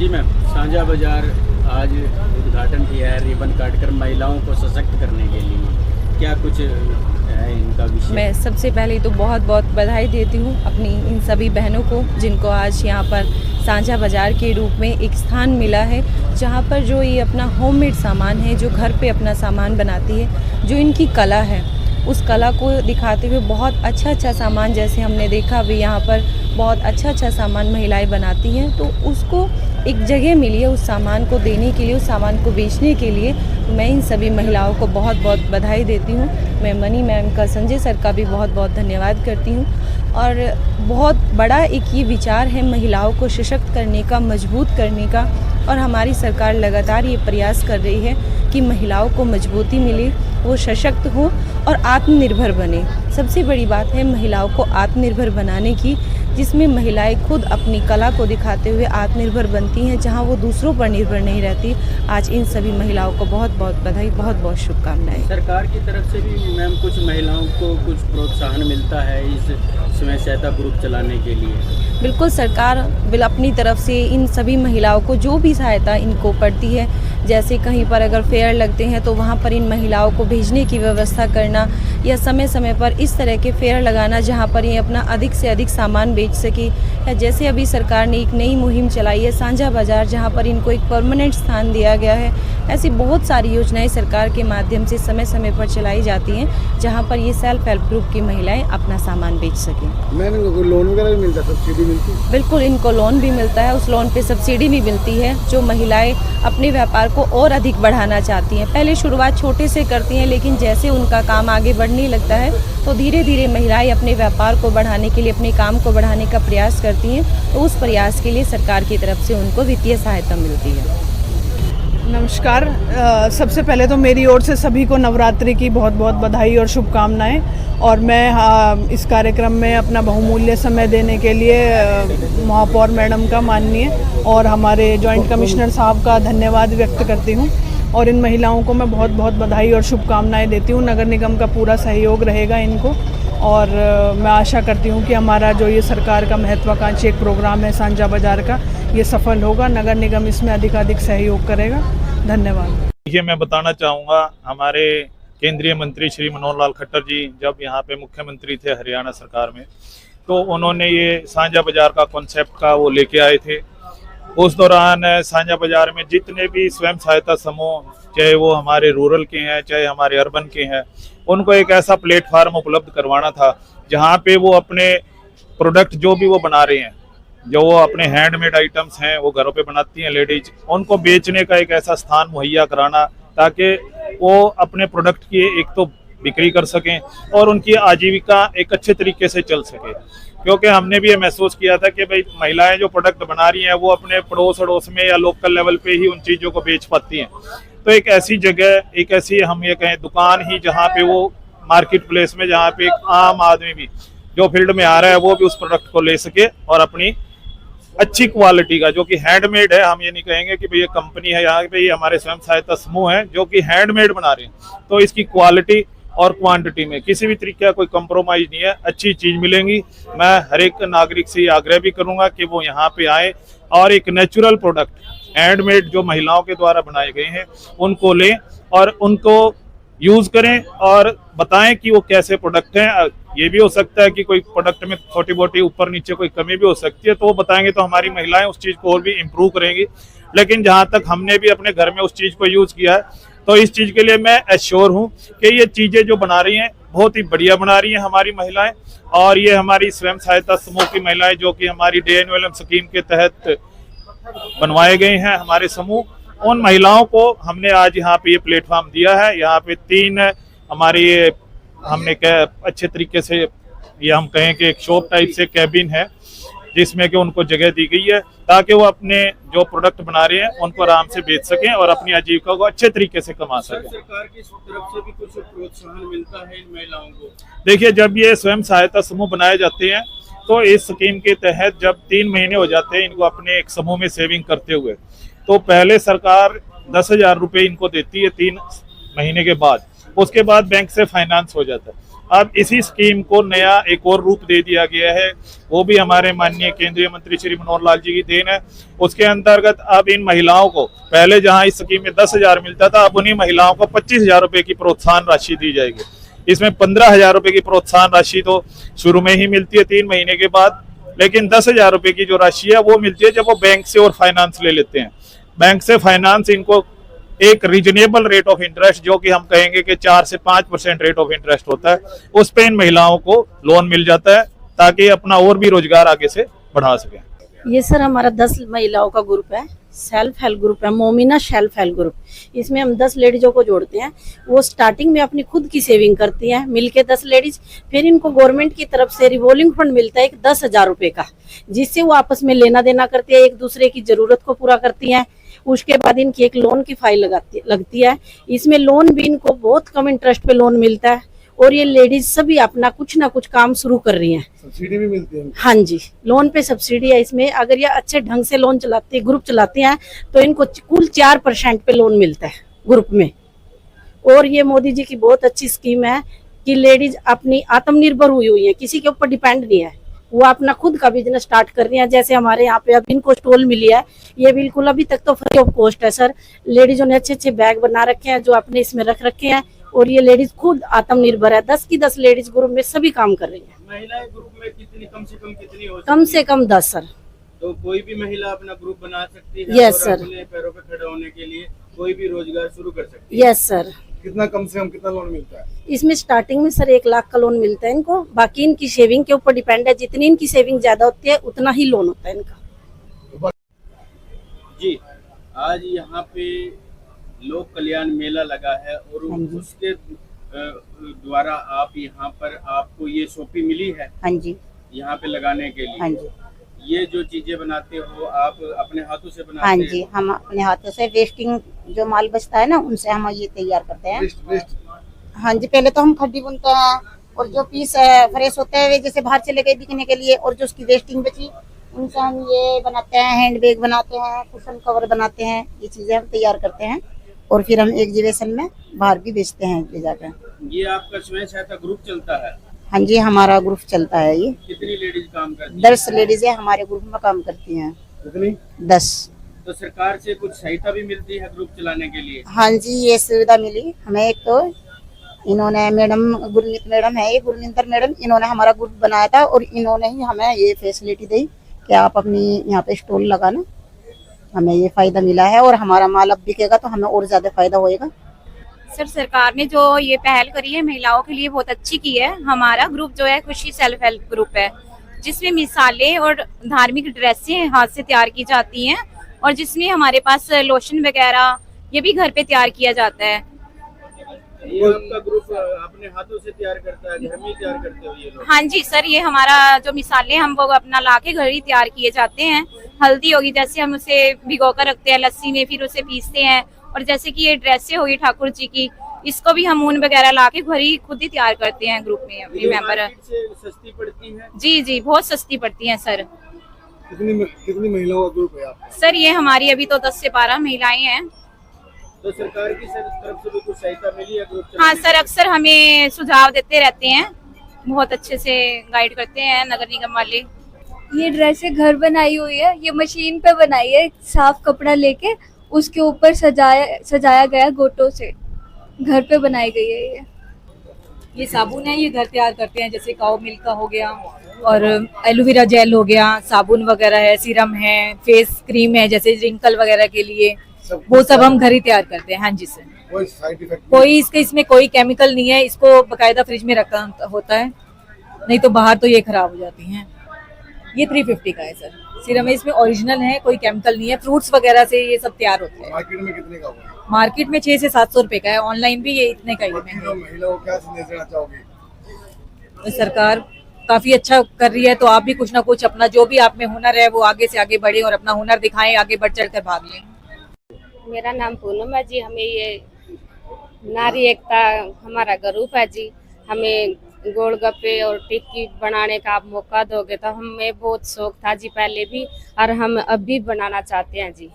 जी ma'am, साझा बाजार आज उद्घाटन किया है रिबन काटकर महिलाओं को सशक्त करने के लिए। क्या कुछ है इनका विषय? मैं सबसे पहले तो बहुत बहुत बधाई देती हूँ अपनी इन सभी बहनों को जिनको आज यहाँ पर साझा बाज़ार के रूप में एक स्थान मिला है, जहाँ पर जो ये अपना होममेड सामान है, जो घर पे अपना सामान बनाती है, जो इनकी कला है, उस कला को दिखाते हुए बहुत अच्छा सामान, जैसे हमने देखा अभी यहाँ पर बहुत अच्छा सामान महिलाएं बनाती हैं, तो उसको एक जगह मिली है उस सामान को देने के लिए, उस सामान को बेचने के लिए। मैं इन सभी महिलाओं को बहुत बहुत बधाई देती हूँ। मैं मनी मैम का, संजय सर का भी बहुत बहुत धन्यवाद करती हूँ। और बहुत बड़ा एक ये विचार है महिलाओं को सशक्त करने का, मजबूत करने का, और हमारी सरकार लगातार ये प्रयास कर रही है कि महिलाओं को मजबूती मिले, वो सशक्त हो और आत्मनिर्भर बने। सबसे बड़ी बात है महिलाओं को आत्मनिर्भर बनाने की, जिसमें महिलाएं खुद अपनी कला को दिखाते हुए आत्मनिर्भर बनती हैं, जहां वो दूसरों पर निर्भर नहीं रहती। आज इन सभी महिलाओं को बहुत बहुत बधाई, बहुत बहुत शुभकामनाएं। सरकार की तरफ से भी मैम कुछ महिलाओं को कुछ प्रोत्साहन मिलता है इस स्वयं सहायता ग्रुप चलाने के लिए? बिल्कुल, सरकार अपनी तरफ से इन सभी महिलाओं को जो भी सहायता इनको पड़ती है, जैसे कहीं पर अगर फेयर लगते हैं तो वहाँ पर इन महिलाओं को भेजने की व्यवस्था करना, या समय समय पर इस तरह के फेयर लगाना जहाँ पर ये अपना अधिक से अधिक सामान बेच सके। या जैसे अभी सरकार ने एक नई मुहिम चलाई है साझा बाज़ार, जहाँ पर इनको एक परमानेंट स्थान दिया गया है। ऐसी बहुत सारी योजनाएं सरकार के माध्यम से समय समय पर चलाई जाती हैं, जहाँ पर ये सेल्फ हेल्प ग्रुप की महिलाएं अपना सामान बेच सकें। मैम, लोन वगैरह भी मिलता है, सब्सिडी मिलती है? बिल्कुल, इनको लोन भी मिलता है, उस लोन पे सब्सिडी भी मिलती है। जो महिलाएं अपने व्यापार को और अधिक बढ़ाना चाहती हैं, पहले शुरुआत छोटे से करती हैं, लेकिन जैसे उनका काम आगे बढ़ने लगता है तो धीरे धीरे महिलाएं अपने व्यापार को बढ़ाने के लिए, अपने काम को बढ़ाने का प्रयास करती हैं। तो उस प्रयास के लिए सरकार की तरफ से उनको वित्तीय सहायता मिलती है। नमस्कार। सबसे पहले तो मेरी ओर से सभी को नवरात्रि की बहुत बहुत बधाई और शुभकामनाएं। और मैं इस कार्यक्रम में अपना बहुमूल्य समय देने के लिए महापौर मैडम का माननीय और हमारे जॉइंट कमिश्नर साहब का धन्यवाद व्यक्त करती हूं। और इन महिलाओं को मैं बहुत बहुत बधाई और शुभकामनाएं देती हूं। नगर निगम का पूरा सहयोग रहेगा इनको, और मैं आशा करती हूं कि हमारा जो ये सरकार का महत्वाकांक्षी एक प्रोग्राम है साझा बाज़ार का, ये सफल होगा। नगर निगम इसमें अधिकाधिक सहयोग करेगा। धन्यवाद। देखिए, मैं बताना चाहूँगा, हमारे केंद्रीय मंत्री श्री मनोहर लाल खट्टर जी जब यहाँ पे मुख्यमंत्री थे हरियाणा सरकार में, तो उन्होंने ये साझा बाज़ार का कॉन्सेप्ट का वो लेके आए थे। उस दौरान साझा बाज़ार में जितने भी स्वयं सहायता समूह, चाहे वो हमारे रूरल के हैं चाहे हमारे अर्बन के हैं, उनको एक ऐसा प्लेटफार्म उपलब्ध करवाना था जहाँ पे वो अपने प्रोडक्ट जो भी वो बना रहे हैं, जो वो अपने हैंडमेड आइटम्स हैं वो घरों पे बनाती हैं लेडीज, उनको बेचने का एक ऐसा स्थान मुहैया कराना ताकि वो अपने प्रोडक्ट की एक तो बिक्री कर सकें और उनकी आजीविका एक अच्छे तरीके से चल सके। क्योंकि हमने भी ये महसूस किया था कि भाई महिलाएं जो प्रोडक्ट बना रही हैं वो अपने पड़ोस अड़ोस में या लोकल लेवल पे ही उन चीज़ों को बेच पाती हैं। तो एक ऐसी जगह, एक ऐसी हम ये कहें दुकान ही जहाँ पे वो मार्केट प्लेस में, जहाँ पे एक आम आदमी भी जो फील्ड में आ रहा है वो भी उस प्रोडक्ट को ले सके और अपनी अच्छी क्वालिटी का, जो कि हैंडमेड है, हम ये नहीं कहेंगे कि भाई ये कंपनी है, यहाँ पे ये हमारे स्वयं सहायता समूह है जो कि हैंडमेड बना रहे हैं, तो इसकी क्वालिटी और क्वांटिटी में किसी भी तरीके का कोई कंप्रोमाइज नहीं है, अच्छी चीज मिलेंगी। मैं हर एक नागरिक से आग्रह भी करूंगा कि वो यहाँ पे आए और एक नेचुरल प्रोडक्ट हैंडमेड जो महिलाओं के द्वारा बनाए गए हैं उनको लें और उनको यूज करें और बताएं कि वो कैसे प्रोडक्ट हैं। ये भी हो सकता है कि कोई प्रोडक्ट में छोटी मोटी ऊपर नीचे कोई कमी भी हो सकती है, तो वो बताएंगे तो हमारी महिलाएं उस चीज को और भी इम्प्रूव करेंगी। लेकिन जहां तक हमने भी अपने घर में उस चीज को यूज किया है, तो इस चीज के लिए मैं एश्योर हूं कि ये चीजें जो बना रही हैं बहुत ही बढ़िया बना रही हैं हमारी महिलाएं। और ये हमारी स्वयं सहायता समूह की महिलाएं जो कि हमारी DNLM स्कीम के तहत बनवाए गए हैं हमारे समूह, उन महिलाओं को हमने आज यहाँ पे ये प्लेटफॉर्म दिया है। यहाँ पे 3 हमारी हमने अच्छे तरीके से ये हम कहें कि एक शॉप टाइप से कैबिन है जिसमें कि उनको जगह दी गई है ताकि वो अपने जो प्रोडक्ट बना रहे हैं उनको आराम से बेच सकें और अपनी आजीविका को अच्छे तरीके से कमा सकें। सरकार की तरफ से भी कुछ प्रोत्साहन मिलता है इन महिलाओं को? देखिए, जब ये स्वयं सहायता समूह बनाए जाते हैं तो इस स्कीम के तहत जब 3 महीने हो जाते हैं इनको अपने एक समूह में सेविंग करते हुए, तो पहले सरकार 10,000 रुपये इनको देती है 3 महीने के बाद, उसके बाद बैंक से फाइनेंस हो जाता है। अब इसी स्कीम को नया एक और रूप दे दिया गया है, वो भी हमारे माननीय केंद्रीय मंत्री श्री मनोहर लाल जी की देन है। उसके अंतर्गत अब इन महिलाओं को पहले जहां इस स्कीम में 10,000 मिलता था, अब उन्हीं महिलाओं को 25,000 रुपए की प्रोत्साहन राशि दी जाएगी। इसमें 15,000 रुपए की प्रोत्साहन राशि तो शुरू में ही मिलती है 3 महीने के बाद, लेकिन 10,000 रुपए की जो राशि है वो मिलती है जब वो बैंक से और फाइनेंस ले लेते हैं। बैंक से फाइनेंस इनको एक रीजनेबल रेट ऑफ इंटरेस्ट, जो कि हम कहेंगे कि 4 से 5% रेट ऑफ इंटरेस्ट होता है, उस पे इन महिलाओं को लोन मिल जाता है ताकि अपना और भी रोजगार आगे से बढ़ा सके। ये सर हमारा 10 महिलाओं का ग्रुप है, सेल्फ हेल्प ग्रुप है, मोमिना सेल्फ हेल्प ग्रुप। इसमें हम 10 लेडीजों को जोड़ते हैं। वो स्टार्टिंग में अपनी खुद की सेविंग करती हैं मिलके 10 लेडीज, फिर इनको गवर्नमेंट की तरफ से रिवॉल्विंग फंड मिलता है 10,000 रुपए का, जिससे वो आपस में लेना देना करती है, एक दूसरे की जरूरत को पूरा करती हैं। उसके बाद इनकी एक लोन की फाइल लगती है। इसमें लोन भी इनको बहुत कम इंटरेस्ट पे लोन मिलता है और ये लेडीज सभी अपना कुछ ना कुछ काम शुरू कर रही हैं। सब्सिडी भी मिलती है? हाँ जी, लोन पे सब्सिडी है इसमें। अगर ये अच्छे ढंग से लोन चलाते ग्रुप चलाते हैं तो इनको कुल 4% पे लोन मिलता है ग्रुप में। और ये मोदी जी की बहुत अच्छी स्कीम है कि लेडीज अपनी आत्मनिर्भर हुई है, किसी के ऊपर डिपेंड नहीं है, वो अपना खुद का बिजनेस स्टार्ट कर रही हैं। जैसे हमारे यहाँ पे अब इनको स्टॉल मिली है, ये बिल्कुल अभी तक तो फ्री ऑफ कॉस्ट है सर। लेडीजों ने अच्छे अच्छे बैग बना रखे हैं जो अपने इसमें रख रखे हैं और ये लेडीज खुद आत्मनिर्भर है। 10 की 10 लेडीज ग्रुप में सभी काम कर रही हैं। महिलाएं ग्रुप में कितनी कम से कम कितनी हो सकती कम से कम 10 सर। तो कोई भी महिला अपना ग्रुप बना सकती है? यस और सर। अपने पैरों पे खड़े होने के लिए कोई भी रोजगार शुरू कर सकती है? Yes sir. कितना कम से कम कितना लोन मिलता है? इसमें स्टार्टिंग में सर 1 लाख का लोन मिलता है इनको, बाकी इनकी सेविंग के ऊपर डिपेंड है। जितनी इनकी सेविंग ज्यादा होती है उतना ही लोन होता है इनका। जी, आज यहाँ पे लोक कल्याण मेला लगा है और उसके द्वारा आप यहाँ पर आपको ये शॉपी मिली है हाँ जी, यहाँ पे लगाने के लिए। हाँ जी, ये जो चीजें बनाते हो आप अपने हाथों से बनाते हाँ हैं? जी, हम अपने हाथों से वेस्टिंग जो माल बचता है ना उनसे हम ये तैयार करते हैं। वेस्ट हाँ जी, पहले तो हम खड्डी बुनते हैं और जो पीस फ्रेश होते हैं वे जैसे बाहर चले गए बिकने के लिए, और जो उसकी वेस्टिंग बची उनसे हम ये बनाते हैं, हैंड बैग बनाते हैं, कुशन कवर बनाते हैं, ये चीजें हम तैयार करते हैं और फिर हम एग्जीबिशन में बाहर भी बेचते हैं ले जाकर। ये आपका स्वयं सहायता ग्रुप चलता है? हाँ जी, हमारा ग्रुप चलता है। ये कितनी लेडीज काम करती है? 10 लेडीजें हमारे ग्रुप में काम करती हैं। कितनी? 10। तो सरकार से कुछ सहायता भी मिलती है ग्रुप चलाने के लिए? हाँ जी, ये सुविधा मिली हमें। एक तो इन्होंने मैडम गुरमीत मैडम है, ये गुरमिंदर मैडम, इन्होंने हमारा ग्रुप बनाया था और इन्होंने ही हमें ये फैसिलिटी दी कि आप अपनी यहाँ पे स्टॉल लगाना। हमें ये फायदा मिला है और हमारा माल अब बिकेगा तो हमें और ज्यादा फायदा होएगा। सर, सरकार ने जो ये पहल करी है महिलाओं के लिए बहुत अच्छी की है। हमारा ग्रुप जो है खुशी सेल्फ हेल्प ग्रुप है, जिसमें मिसालें और धार्मिक ड्रेसें हाथ से तैयार की जाती हैं और जिसमें हमारे पास लोशन वगैरह ये भी घर पे तैयार किया जाता है। ये आपका ग्रुप अपने हाथों से तैयार करता है, घर में ही तैयार करते हो ये लोग? हाँ जी सर, ये हमारा जो मिसालें हम वो अपना लाके घर ही तैयार किए जाते हैं। हल्दी होगी जैसे हम उसे भिगो कर रखते हैं लस्सी में, फिर उसे पीसते हैं। और जैसे कि ये ड्रेसें होगी ठाकुर जी की, इसको भी हम ऊन वगैरह लाके घर ही खुद ही तैयार करते हैं ग्रुप में अपने मेंबर। सस्ती पड़ती है? जी जी, बहुत सस्ती पड़ती हैं सर। कितनी महिलाओं का ग्रुप है आपका? सर ये हमारी अभी तो 10 से 12 महिलाएं हैं। तो सरकार की तरफ से भी कुछ सहायता मिली है ग्रुप? हाँ सर, अक्सर हमें सुझाव देते रहते हैं, बहुत अच्छे से गाइड करते हैं नगर निगम वाले। ये ड्रेसें घर बनाई हुई है, ये मशीन पे बनाई है, साफ कपड़ा लेके उसके ऊपर सजाया गया गोटों से, घर पे बनाई गई है। ये साबुन है, ये घर तैयार करते हैं, जैसे काओ मिल्क का हो गया और एलोवेरा जेल हो गया, साबुन वगैरह है, सीरम है, फेस क्रीम है जैसे रिंकल वगैरह के लिए, वो सब हम घर ही तैयार करते हैं। हाँ जी सर। कोई साइड इफेक्ट? कोई इसमें कोई केमिकल नहीं है, इसको बकायदा फ्रिज में रखा होता है, नहीं तो बाहर तो ये खराब हो जाती हैं। ये 350 का है सर, सीरम है, इसमें ओरिजिनल है, कोई केमिकल नहीं है, फ्रूट्स वगैरह से ये सब तैयार होते हैं। मार्केट में कितने का होगा? मार्केट में 600 से 700 रुपए का है, ऑनलाइन भी ये इतने का ही है। महिलाओं को क्या संदेश देना चाहोगे? तो सरकार काफी अच्छा कर रही है, तो आप भी कुछ ना कुछ अपना जो भी आप में हुनर है वो आगे से आगे बढ़े और अपना हुनर दिखाएं, आगे बढ़ चढ़ कर भाग लें। मेरा नाम पूनम है जी। हमें ये नारी एकता हमारा ग्रुप है जी। हमें गोलगप्पे और टिक्की बनाने का आप मौका दोगे तो हमें बहुत शौक था जी पहले भी, और हम अब भी बनाना चाहते हैं जी।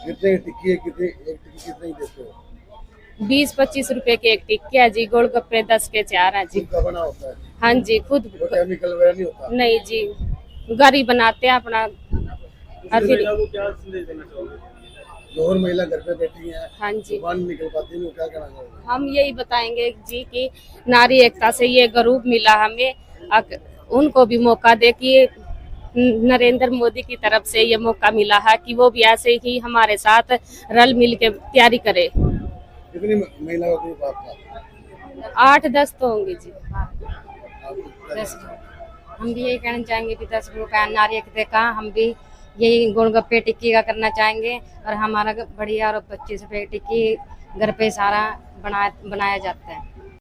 कितने टिक्की है, कितने एक टिक्की कितने देते हो? 20-25 रुपए के एक टिक्की है जी, गोलगप्पे 10 के 4 है जी। खुद का बना होता है, हाँ जी, खुद वो केमिकल वगैरह नहीं होता। नहीं जी, घर ही बनाते हैं अपना। और फिर महिला को क्या संदेश देना चाहोगे? जो और महिला घर पे बैठी हैं, हाँ जी, बाहर नहीं निकल पाती, उनको क्या कहना चाहोगे? हम यही बताएंगे जी कि नारी एकता से ये ग्रुप मिला हमें, उनको भी मौका दे कि नरेंद्र मोदी की तरफ से ये मौका मिला है कि वो भी ऐसे ही हमारे साथ रल मिल के तैयारी करे। कितनी महिला का ग्रुप आपका? 8-10 तो होंगे जी। आपको 10 हम भी यही कहना चाहेंगे कि 10 ग्रुप है नारी एकता का, हम भी यही गोलगप्पे टिक्की का करना चाहेंगे और हमारा बढ़िया और 25 रुपए टिक्की घर पे सारा बनाया जाता है।